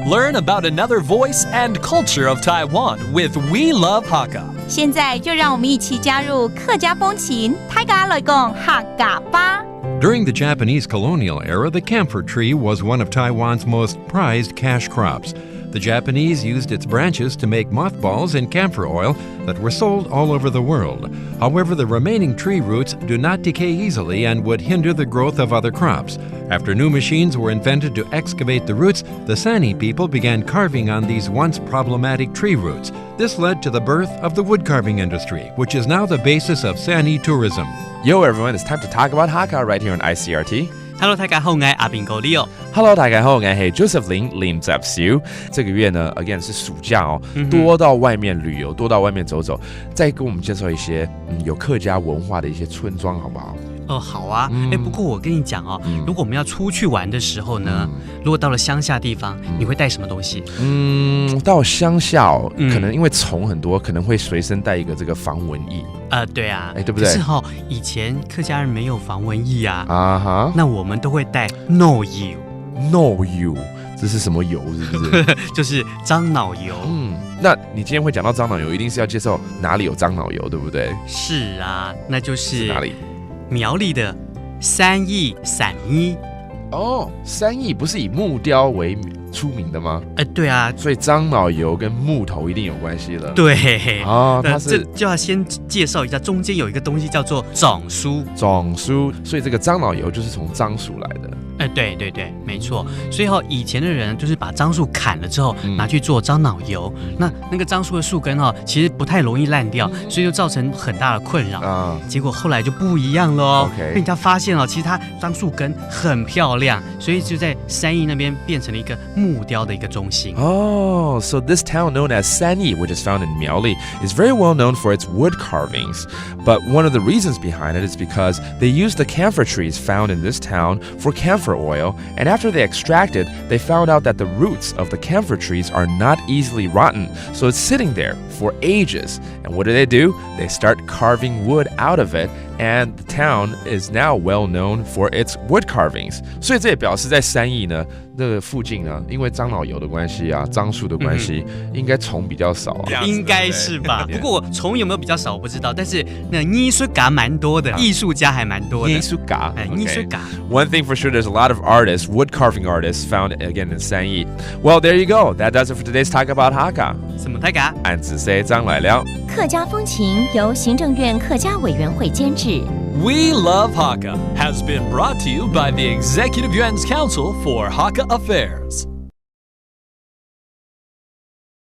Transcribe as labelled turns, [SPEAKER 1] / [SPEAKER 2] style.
[SPEAKER 1] Learn about another voice and culture of Taiwan with We Love Hakka.
[SPEAKER 2] 现在就让我们一起加入客家风情，大家来讲客家吧。
[SPEAKER 3] During the Japanese colonial era, the camphor tree was one of Taiwan's most prized cash crops. The Japanese used its branches to make mothballs and camphor oil that were sold all over the world. However, the remaining tree roots do not decay easily and would hinder the growth of other crops. After new machines were invented to excavate the roots, the Sani people began carving on these once problematic tree roots. This led to the birth of the woodcarving industry, which is now the basis of Sani tourism.
[SPEAKER 4] Yo everyone, it's time to talk about Hakka right here on ICRT.Hello，
[SPEAKER 5] 大家好，我是阿炳哥 Leo。Hello，
[SPEAKER 4] 大家好，我是 Joseph Lin在修。这个月呢 ，again 是暑假哦，多到外面旅游，多到外面走走，再跟我们介绍一些有客家文化的一些村庄，好不好？
[SPEAKER 5] 好啊。不过我跟你讲哦，如果我们要出去玩的时候呢，如果到了乡下地方，你会带什么东西？
[SPEAKER 4] 到乡下哦，可能因为虫很多，可能会随身带一个这个防蚊液。
[SPEAKER 5] 对啊，
[SPEAKER 4] 对不对？
[SPEAKER 5] 可是以前客家人没有防蚊液啊。
[SPEAKER 4] 哈，
[SPEAKER 5] 那我们都会带脑油。
[SPEAKER 4] 脑油，这是什么油？是不是？
[SPEAKER 5] 就是樟脑油。
[SPEAKER 4] 那你今天会讲到樟脑油，一定是要介绍哪里有樟脑油，对不对？
[SPEAKER 5] 是啊，那就是
[SPEAKER 4] 哪里？
[SPEAKER 5] 苗栗的三义散衣。
[SPEAKER 4] 三义不是以木雕为出名的吗？
[SPEAKER 5] 对啊，
[SPEAKER 4] 所以樟脑油跟木头一定有关系了。
[SPEAKER 5] 对，
[SPEAKER 4] 它是
[SPEAKER 5] 这就要先介绍一下，中间有一个东西叫做樟树，
[SPEAKER 4] 所以这个樟脑油就是从樟树来的。
[SPEAKER 5] 对，没错。所以以前的人就是把樟树砍了之后，拿去做樟脑油。那个樟树的树根其实不太容易烂掉，所以就造成很大的困扰。结果后来就不一样了被人家发现其实它樟树根很漂亮，所以就在三义那边变成了一个木雕的一个中心。
[SPEAKER 4] So this town known as Sani, which is found in Miaoli, is very well known for its wood carvings. But one of the reasons behind it is because they used the camphor trees found in this town for camphor oil, and after they extracted, they found out that the roots of the camphor trees are not easily rotten, so it's sitting there for ages. And what do? They start carving wood out of it, and the town is now well known for its wood carvings. 所以这也表示在三义呢，这个附近呢，因为樟脑油的关系啊，樟树的关系，应该虫比较少啊。
[SPEAKER 5] 应该是吧？不过虫有没有比较少我不知道，但是那艺术家蛮多的，艺术家还蛮多的。
[SPEAKER 4] 艺术家。
[SPEAKER 5] One
[SPEAKER 4] thing for sure, there's a lot of artists, wood carving artists, found again in Sanyi. Well, there you go. That does it for today's Talk About Hakka.
[SPEAKER 5] 什么Hakka？
[SPEAKER 4] 俺只say张来了。
[SPEAKER 2] 客家风情由行政院客家委员会监制。
[SPEAKER 1] We Love Hakka has been brought to you by the Executive Yuan's Council for Hakka Affairs.